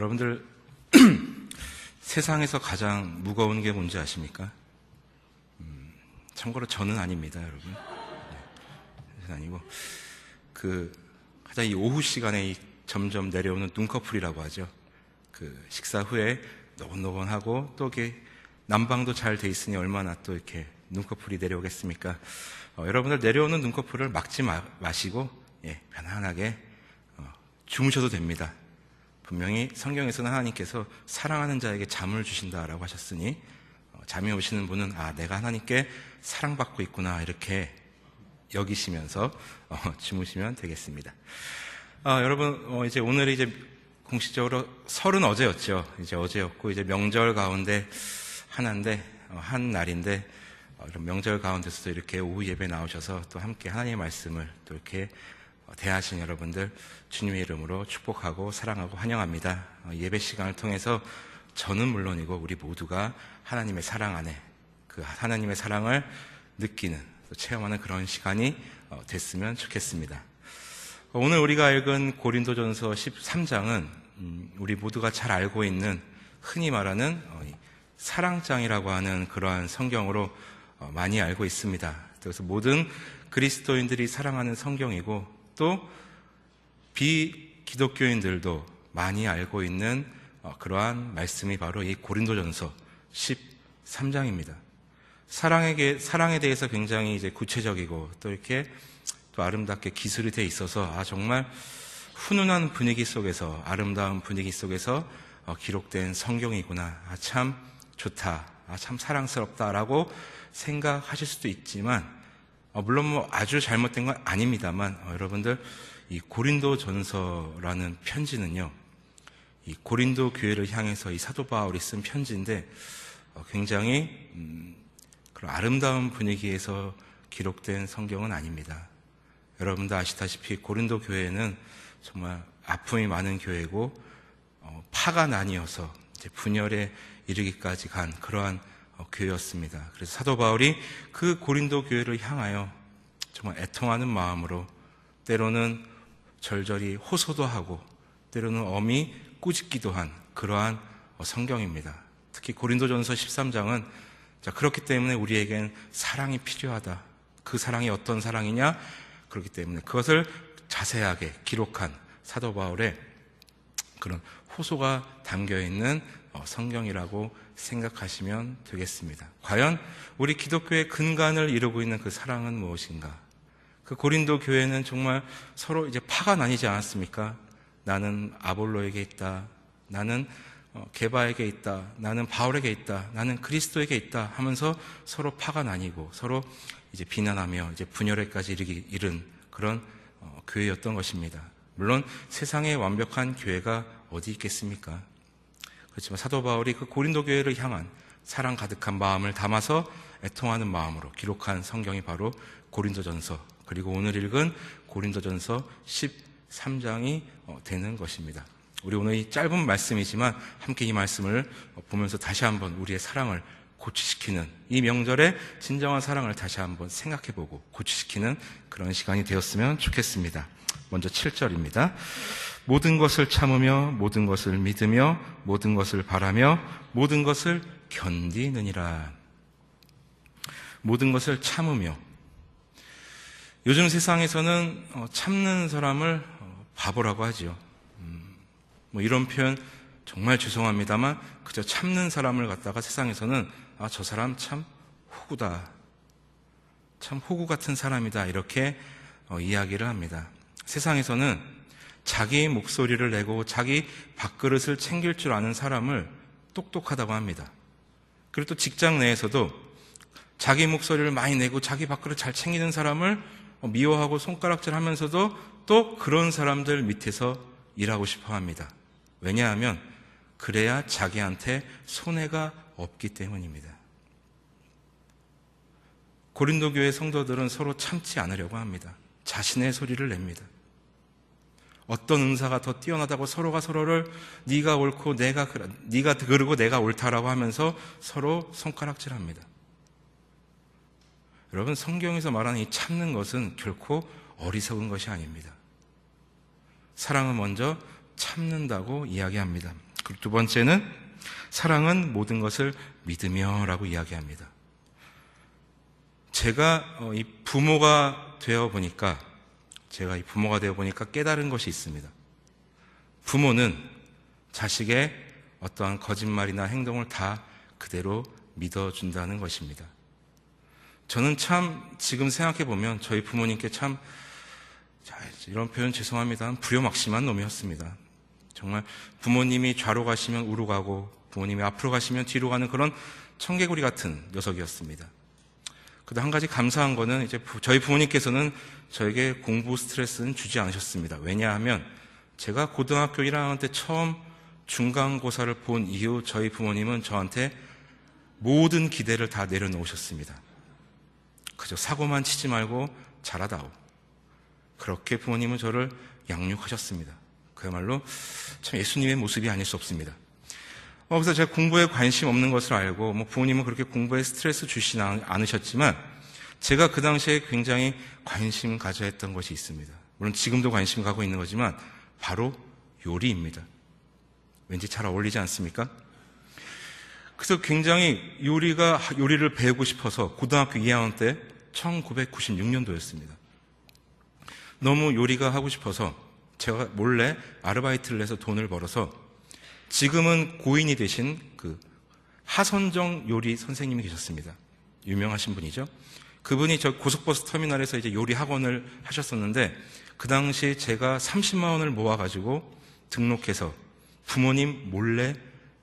여러분들 세상에서 가장 무거운 게 뭔지 아십니까? 참고로 저는 아닙니다, 여러분. 네, 아니고 가장 이 오후 시간에 점점 내려오는 눈꺼풀이라고 하죠. 식사 후에 노곤노곤하고 또 이렇게 난방도 잘 돼 있으니 얼마나 또 이렇게 눈꺼풀이 내려오겠습니까? 여러분들 내려오는 눈꺼풀을 막지 마시고 편안하게 주무셔도 됩니다. 분명히 성경에서는 하나님께서 사랑하는 자에게 잠을 주신다라고 하셨으니 잠이 오시는 분은 내가 하나님께 사랑받고 있구나 이렇게 여기시면서 주무시면 되겠습니다. 여러분 이제 오늘이 이제 공식적으로 설은 어제였죠. 이제 어제였고 이제 명절 가운데 하나인데 한 날인데 이런 명절 가운데서도 이렇게 오후 예배 나오셔서 또 함께 하나님의 말씀을 또 이렇게 대하신 여러분들 주님의 이름으로 축복하고 사랑하고 환영합니다. 예배 시간을 통해서 저는 물론이고 우리 모두가 하나님의 사랑 안에 그 하나님의 사랑을 느끼는 또 체험하는 그런 시간이 됐으면 좋겠습니다. 오늘 우리가 읽은 고린도전서 13장은 우리 모두가 잘 알고 있는 흔히 말하는 사랑장이라고 하는 그러한 성경으로 많이 알고 있습니다. 그래서 모든 그리스도인들이 사랑하는 성경이고 또 비기독교인들도 많이 알고 있는 그러한 말씀이 바로 이 고린도전서 13장입니다. 사랑에 대해서 굉장히 이제 구체적이고 또 이렇게 또 아름답게 기술이 돼 있어서 정말 훈훈한 분위기 속에서 아름다운 분위기 속에서 기록된 성경이구나. 참 좋다. 참 사랑스럽다라고 생각하실 수도 있지만 물론 아주 잘못된 건 아닙니다만 여러분들 이 고린도전서라는 편지는요. 이 고린도 교회를 향해서 이 사도 바울이 쓴 편지인데 굉장히 그런 아름다운 분위기에서 기록된 성경은 아닙니다. 여러분도 아시다시피 고린도 교회는 정말 아픔이 많은 교회고 파가 나뉘어서 이제 분열에 이르기까지 간 그러한 교회였습니다. 그래서 사도 바울이 그 고린도 교회를 향하여 정말 애통하는 마음으로 때로는 절절히 호소도 하고 때로는 엄히 꾸짖기도 한 그러한 성경입니다. 특히 고린도전서 13장은 그렇기 때문에 우리에겐 사랑이 필요하다. 그 사랑이 어떤 사랑이냐? 그렇기 때문에 그것을 자세하게 기록한 사도 바울의 그런 호소가 담겨있는 성경이라고 생각하시면 되겠습니다. 과연 우리 기독교의 근간을 이루고 있는 그 사랑은 무엇인가? 그 고린도 교회는 정말 서로 이제 파가 나뉘지 않았습니까? 나는 아볼로에게 있다. 나는 게바에게 있다. 나는 바울에게 있다. 나는 그리스도에게 있다. 하면서 서로 파가 나뉘고 서로 이제 비난하며 이제 분열에까지 이른 그런 교회였던 것입니다. 물론 세상에 완벽한 교회가 어디 있겠습니까? 그렇지만 사도 바울이 그 고린도 교회를 향한 사랑 가득한 마음을 담아서 애통하는 마음으로 기록한 성경이 바로 고린도전서 그리고 오늘 읽은 고린도전서 13장이 되는 것입니다. 우리 오늘 이 짧은 말씀이지만 함께 이 말씀을 보면서 다시 한번 우리의 사랑을 고취시키는 이 명절의 진정한 사랑을 다시 한번 생각해보고 고취시키는 그런 시간이 되었으면 좋겠습니다. 먼저 7절입니다. 모든 것을 참으며 모든 것을 믿으며 모든 것을 바라며 모든 것을 견디느니라. 모든 것을 참으며 요즘 세상에서는 참는 사람을 바보라고 하죠. 이런 표현 정말 죄송합니다만 그저 참는 사람을 갖다가 세상에서는 저 사람 참 호구다. 참 호구 같은 사람이다. 이렇게 이야기를 합니다. 세상에서는 자기 목소리를 내고 자기 밥그릇을 챙길 줄 아는 사람을 똑똑하다고 합니다. 그리고 또 직장 내에서도 자기 목소리를 많이 내고 자기 밥그릇 잘 챙기는 사람을 미워하고 손가락질 하면서도 또 그런 사람들 밑에서 일하고 싶어 합니다. 왜냐하면 그래야 자기한테 손해가 없기 때문입니다. 고린도 교회 성도들은 서로 참지 않으려고 합니다. 자신의 소리를 냅니다. 어떤 은사가 더 뛰어나다고 서로가 서로를 네가 옳고 네가 그르고 내가 옳다라고 하면서 서로 손가락질합니다. 여러분, 성경에서 말하는 이 참는 것은 결코 어리석은 것이 아닙니다. 사랑은 먼저 참는다고 이야기합니다. 그리고 두 번째는 사랑은 모든 것을 믿으며 라고 이야기합니다. 제가 이 부모가 되어 보니까 깨달은 것이 있습니다. 부모는 자식의 어떠한 거짓말이나 행동을 다 그대로 믿어준다는 것입니다. 저는 참 지금 생각해보면 저희 부모님께 참, 이런 표현 죄송합니다, 불효막심한 놈이었습니다. 정말 부모님이 좌로 가시면 우로 가고 부모님이 앞으로 가시면 뒤로 가는 그런 청개구리 같은 녀석이었습니다. 그런데 한 가지 감사한 거는 이제 저희 부모님께서는 저에게 공부 스트레스는 주지 않으셨습니다. 왜냐하면 제가 고등학교 1학년 때 처음 중간고사를 본 이후 저희 부모님은 저한테 모든 기대를 다 내려놓으셨습니다. 그저 사고만 치지 말고 잘하다오. 그렇게 부모님은 저를 양육하셨습니다. 그야말로 참 예수님의 모습이 아닐 수 없습니다. 그래서 제가 공부에 관심 없는 것을 알고 부모님은 그렇게 공부에 스트레스 주시지 않으셨지만 제가 그 당시에 굉장히 관심 가져야 했던 것이 있습니다. 물론 지금도 관심 가고 있는 거지만 바로 요리입니다. 왠지 잘 어울리지 않습니까? 그래서 굉장히 요리를 배우고 싶어서 고등학교 2학년 때 1996년도였습니다. 너무 요리가 하고 싶어서 제가 몰래 아르바이트를 해서 돈을 벌어서 지금은 고인이 되신 그 하선정 요리 선생님이 계셨습니다. 유명하신 분이죠. 그분이 저 고속버스 터미널에서 이제 요리 학원을 하셨었는데 그 당시 제가 30만 원을 모아가지고 등록해서 부모님 몰래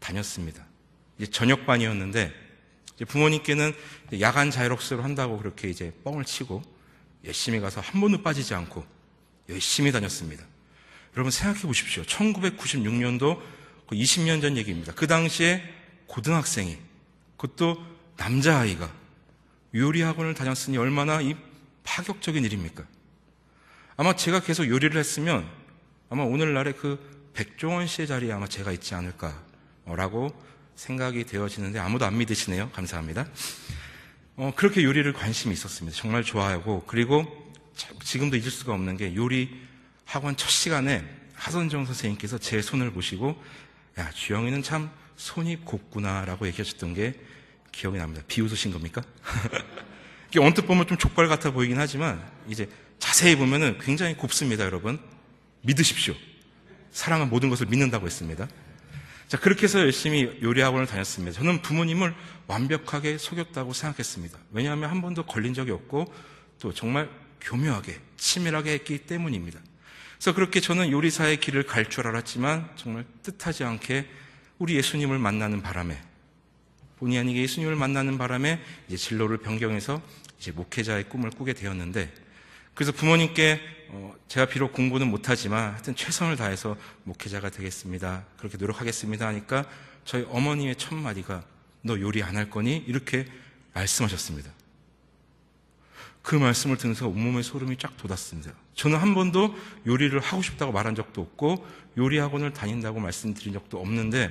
다녔습니다. 이제 저녁반이었는데 이제 부모님께는 야간 자율학습을 한다고 그렇게 이제 뻥을 치고 열심히 가서 한 번도 빠지지 않고 열심히 다녔습니다. 여러분 생각해 보십시오. 1996년도 20년 전 얘기입니다. 그 당시에 고등학생이, 그것도 남자아이가 요리학원을 다녔으니 얼마나 이 파격적인 일입니까? 아마 제가 계속 요리를 했으면 아마 오늘날의 그 백종원 씨의 자리에 아마 제가 있지 않을까라고 생각이 되어지는데 아무도 안 믿으시네요. 감사합니다. 그렇게 요리를 관심이 있었습니다. 정말 좋아하고, 그리고 지금도 잊을 수가 없는 게 요리 학원 첫 시간에 하선정 선생님께서 제 손을 보시고 야, 주영이는 참 손이 곱구나라고 얘기하셨던 게 기억이 납니다. 비웃으신 겁니까? 이게 언뜻 보면 좀 족발 같아 보이긴 하지만 이제 자세히 보면은 굉장히 곱습니다, 여러분. 믿으십시오. 사랑은 모든 것을 믿는다고 했습니다. 자, 그렇게 해서 열심히 요리학원을 다녔습니다. 저는 부모님을 완벽하게 속였다고 생각했습니다. 왜냐하면 한 번도 걸린 적이 없고 또 정말 교묘하게, 치밀하게 했기 때문입니다. 그래서 그렇게 저는 요리사의 길을 갈 줄 알았지만 정말 뜻하지 않게 우리 예수님을 만나는 바람에, 본의 아니게 예수님을 만나는 바람에 이제 진로를 변경해서 이제 목회자의 꿈을 꾸게 되었는데, 그래서 부모님께 제가 비록 공부는 못하지만 하여튼 최선을 다해서 목회자가 되겠습니다, 그렇게 노력하겠습니다 하니까 저희 어머니의 첫 마디가 너 요리 안 할 거니? 이렇게 말씀하셨습니다. 그 말씀을 들으면서 온몸에 소름이 쫙 돋았습니다. 저는 한 번도 요리를 하고 싶다고 말한 적도 없고 요리 학원을 다닌다고 말씀드린 적도 없는데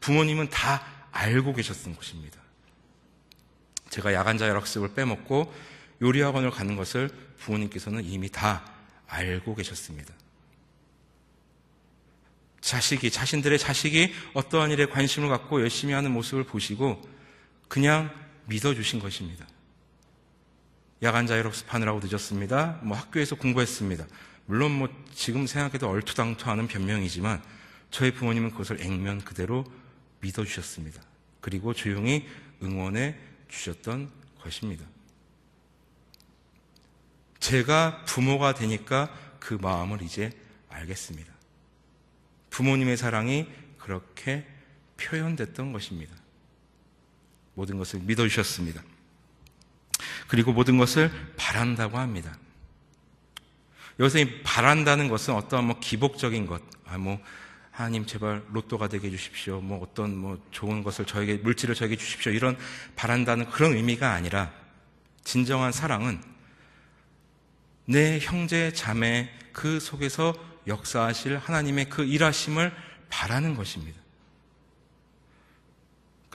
부모님은 다 알고 계셨던 것입니다. 제가 야간 자율학습을 빼먹고 요리 학원을 가는 것을 부모님께서는 이미 다 알고 계셨습니다. 자신들의 자식이 어떠한 일에 관심을 갖고 열심히 하는 모습을 보시고 그냥 믿어주신 것입니다. 야간 자율학습하느라고 늦었습니다. 학교에서 공부했습니다. 물론 지금 생각해도 얼토당토하는 변명이지만 저희 부모님은 그것을 액면 그대로 믿어주셨습니다. 그리고 조용히 응원해 주셨던 것입니다. 제가 부모가 되니까 그 마음을 이제 알겠습니다. 부모님의 사랑이 그렇게 표현됐던 것입니다. 모든 것을 믿어주셨습니다. 그리고 모든 것을 바란다고 합니다. 여기서 이 바란다는 것은 어떠한 기복적인 것, 하나님 제발 로또가 되게 해주십시오, 어떤 좋은 것을 저에게, 물질을 저에게 주십시오, 이런 바란다는 그런 의미가 아니라 진정한 사랑은 내 형제 자매 그 속에서 역사하실 하나님의 그 일하심을 바라는 것입니다.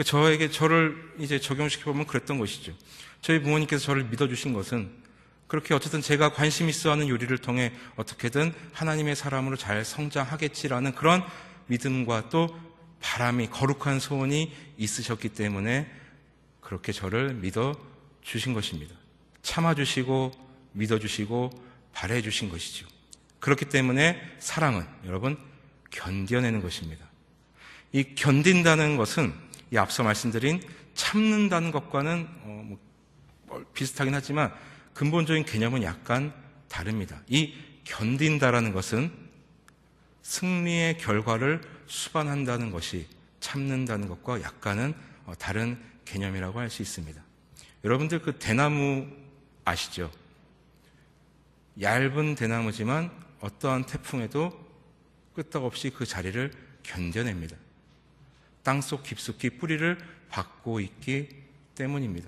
저를 이제 적용시켜보면 그랬던 것이죠. 저희 부모님께서 저를 믿어주신 것은 그렇게 어쨌든 제가 관심 있어 하는 요리를 통해 어떻게든 하나님의 사람으로 잘 성장하겠지라는 그런 믿음과 또 바람이 거룩한 소원이 있으셨기 때문에 그렇게 저를 믿어 주신 것입니다. 참아주시고 믿어주시고 바래주신 것이죠. 그렇기 때문에 사랑은 여러분 견뎌내는 것입니다. 이 견딘다는 것은 이 앞서 말씀드린 참는다는 것과는 비슷하긴 하지만 근본적인 개념은 약간 다릅니다. 이 견딘다라는 것은 승리의 결과를 수반한다는 것이 참는다는 것과 약간은 다른 개념이라고 할 수 있습니다. 여러분들 그 대나무 아시죠? 얇은 대나무지만 어떠한 태풍에도 끄떡없이 그 자리를 견뎌냅니다. 땅속 깊숙이 뿌리를 박고 있기 때문입니다.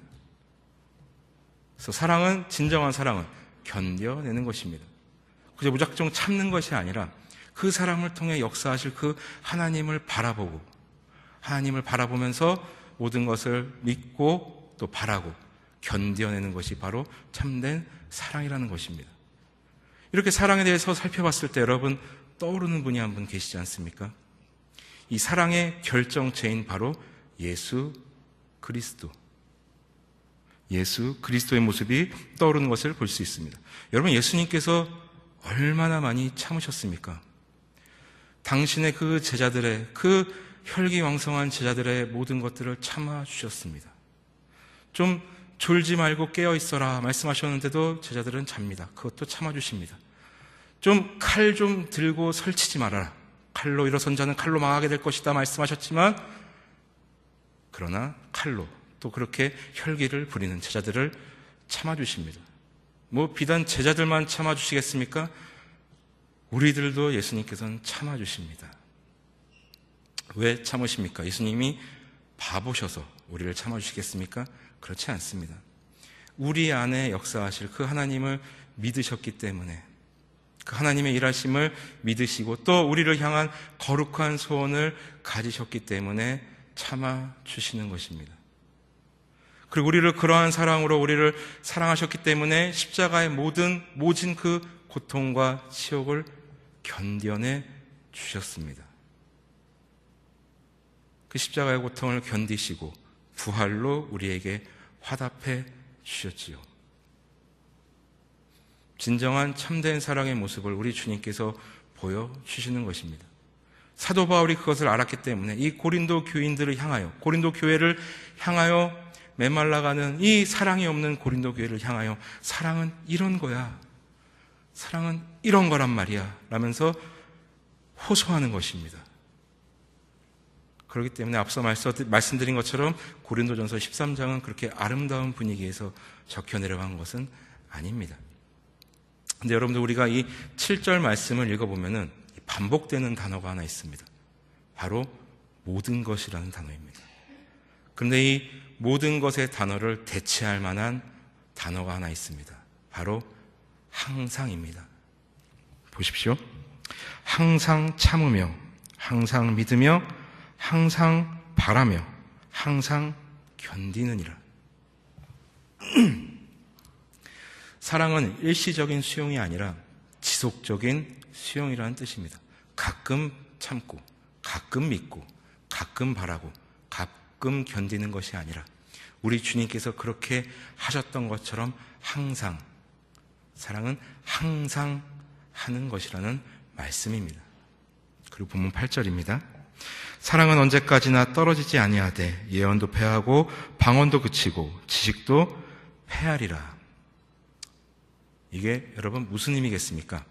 그래서 사랑은, 진정한 사랑은 견뎌내는 것입니다. 그저 무작정 참는 것이 아니라 그 사람을 통해 역사하실 그 하나님을 바라보고, 하나님을 바라보면서 모든 것을 믿고 또 바라고 견뎌내는 것이 바로 참된 사랑이라는 것입니다. 이렇게 사랑에 대해서 살펴봤을 때 여러분 떠오르는 분이 한 분 계시지 않습니까? 이 사랑의 결정체인 바로 예수 그리스도. 예수 그리스도의 모습이 떠오르는 것을 볼 수 있습니다. 여러분, 예수님께서 얼마나 많이 참으셨습니까? 당신의 그 제자들의, 그 혈기왕성한 제자들의 모든 것들을 참아주셨습니다. 좀 졸지 말고 깨어있어라 말씀하셨는데도 제자들은 잡니다. 그것도 참아주십니다. 좀 칼 좀 들고 설치지 말아라. 칼로 일어선 자는 칼로 망하게 될 것이다 말씀하셨지만, 그러나 칼로 또 그렇게 혈기를 부리는 제자들을 참아주십니다. 비단 제자들만 참아주시겠습니까? 우리들도 예수님께서는 참아주십니다. 왜 참으십니까? 예수님이 바보셔서 우리를 참아주시겠습니까? 그렇지 않습니다. 우리 안에 역사하실 그 하나님을 믿으셨기 때문에, 그 하나님의 일하심을 믿으시고 또 우리를 향한 거룩한 소원을 가지셨기 때문에 참아주시는 것입니다. 그리고 우리를 그러한 사랑으로 우리를 사랑하셨기 때문에 십자가의 모진 그 고통과 치욕을 견뎌내 주셨습니다. 그 십자가의 고통을 견디시고 부활로 우리에게 화답해 주셨지요. 진정한 참된 사랑의 모습을 우리 주님께서 보여주시는 것입니다. 사도 바울이 그것을 알았기 때문에 이 고린도 교인들을 향하여, 고린도 교회를 향하여, 메말라가는 이 사랑이 없는 고린도 교회를 향하여 사랑은 이런 거야, 사랑은 이런 거란 말이야 라면서 호소하는 것입니다. 그렇기 때문에 앞서 말씀드린 것처럼 고린도전서 13장은 그렇게 아름다운 분위기에서 적혀 내려간 것은 아닙니다. 근데 여러분들, 우리가 이 7절 말씀을 읽어보면은 반복되는 단어가 하나 있습니다. 바로 모든 것이라는 단어입니다. 그런데 이 모든 것의 단어를 대체할 만한 단어가 하나 있습니다. 바로 항상입니다. 보십시오. 항상 참으며, 항상 믿으며, 항상 바라며, 항상 견디느니라. 사랑은 일시적인 수용이 아니라 지속적인 수용이라는 뜻입니다. 가끔 참고, 가끔 믿고, 가끔 바라고, 가끔 견디는 것이 아니라 우리 주님께서 그렇게 하셨던 것처럼 항상, 사랑은 항상 하는 것이라는 말씀입니다. 그리고 본문 8절입니다. 사랑은 언제까지나 떨어지지 아니하되 예언도 패하고 방언도 그치고 지식도 패하리라. 이게 여러분 무슨 의미겠습니까?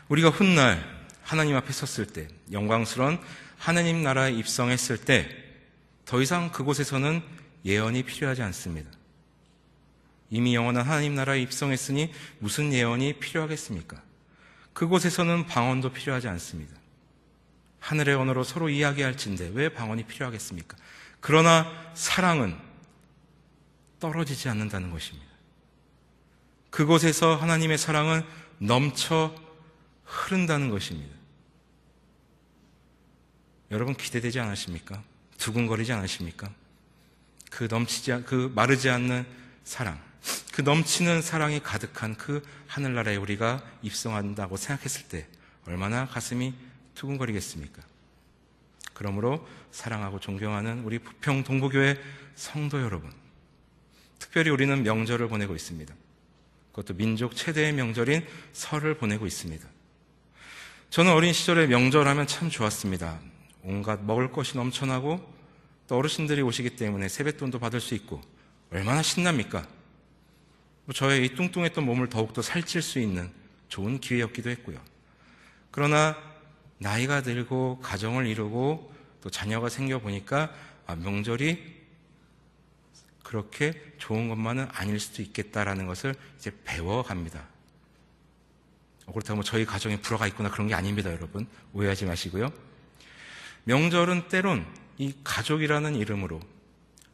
우리가 훗날 하나님 앞에 섰을 때, 영광스러운 하나님 나라에 입성했을 때 더 이상 그곳에서는 예언이 필요하지 않습니다. 이미 영원한 하나님 나라에 입성했으니 무슨 예언이 필요하겠습니까? 그곳에서는 방언도 필요하지 않습니다. 하늘의 언어로 서로 이야기할진데 왜 방언이 필요하겠습니까? 그러나 사랑은 떨어지지 않는다는 것입니다. 그곳에서 하나님의 사랑은 넘쳐 흐른다는 것입니다. 여러분, 기대되지 않으십니까? 두근거리지 않으십니까? 그 마르지 않는 사랑, 그 넘치는 사랑이 가득한 그 하늘나라에 우리가 입성한다고 생각했을 때 얼마나 가슴이 두근거리겠습니까? 그러므로 사랑하고 존경하는 우리 부평 동부교회 성도 여러분, 특별히 우리는 명절을 보내고 있습니다. 그것도 민족 최대의 명절인 설을 보내고 있습니다. 저는 어린 시절에 명절하면 참 좋았습니다. 온갖 먹을 것이 넘쳐나고 또 어르신들이 오시기 때문에 세뱃돈도 받을 수 있고 얼마나 신납니까? 저의 이 뚱뚱했던 몸을 더욱더 살찔 수 있는 좋은 기회였기도 했고요. 그러나 나이가 들고 가정을 이루고 또 자녀가 생겨보니까 명절이 그렇게 좋은 것만은 아닐 수도 있겠다라는 것을 이제 배워갑니다. 그렇다고 저희 가정에 불화가 있거나 그런 게 아닙니다, 여러분. 오해하지 마시고요. 명절은 때론 이 가족이라는 이름으로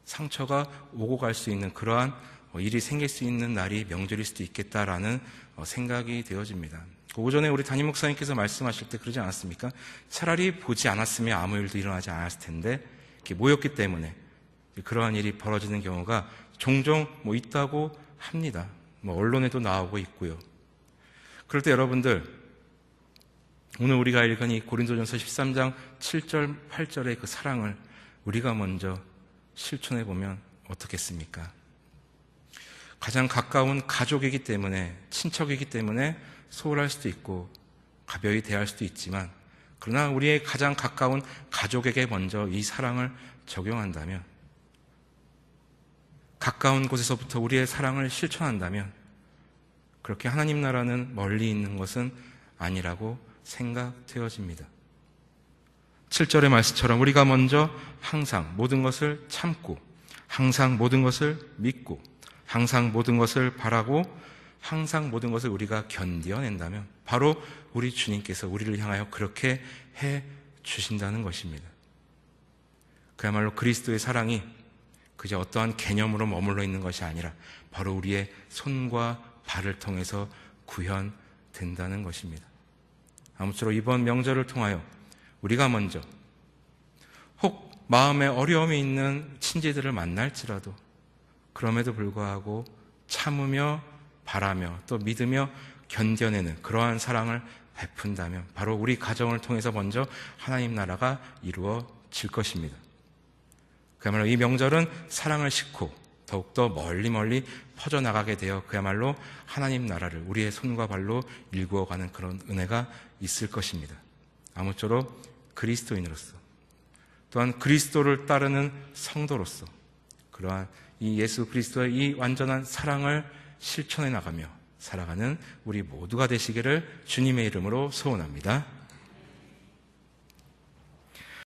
상처가 오고 갈 수 있는 그러한 일이 생길 수 있는 날이 명절일 수도 있겠다라는 생각이 되어집니다. 오전에 우리 담임 목사님께서 말씀하실 때 그러지 않았습니까? 차라리 보지 않았으면 아무 일도 일어나지 않았을 텐데 이렇게 모였기 때문에 그러한 일이 벌어지는 경우가 종종 있다고 합니다. 언론에도 나오고 있고요. 그럴 때 여러분들, 오늘 우리가 읽은 이 고린도전서 13장 7절, 8절의 그 사랑을 우리가 먼저 실천해 보면 어떻겠습니까? 가장 가까운 가족이기 때문에, 친척이기 때문에 소홀할 수도 있고 가벼이 대할 수도 있지만, 그러나 우리의 가장 가까운 가족에게 먼저 이 사랑을 적용한다면, 가까운 곳에서부터 우리의 사랑을 실천한다면 그렇게 하나님 나라는 멀리 있는 것은 아니라고 생각되어집니다. 7절의 말씀처럼 우리가 먼저 항상 모든 것을 참고, 항상 모든 것을 믿고, 항상 모든 것을 바라고, 항상 모든 것을 우리가 견뎌낸다면 바로 우리 주님께서 우리를 향하여 그렇게 해 주신다는 것입니다. 그야말로 그리스도의 사랑이 그저 어떠한 개념으로 머물러 있는 것이 아니라 바로 우리의 손과 발을 통해서 구현된다는 것입니다. 아무쪼록 이번 명절을 통하여 우리가 먼저 혹 마음에 어려움이 있는 친지들을 만날지라도 그럼에도 불구하고 참으며 바라며 또 믿으며 견뎌내는 그러한 사랑을 베푼다면 바로 우리 가정을 통해서 먼저 하나님 나라가 이루어질 것입니다. 그야말로 이 명절은 사랑을 싣고 더욱더 멀리 퍼져나가게 되어 그야말로 하나님 나라를 우리의 손과 발로 일구어가는 그런 은혜가 있을 것입니다. 아무쪼록 그리스도인으로서 또한 그리스도를 따르는 성도로서 그러한 이 예수 그리스도의 이 완전한 사랑을 실천해 나가며 살아가는 우리 모두가 되시기를 주님의 이름으로 소원합니다.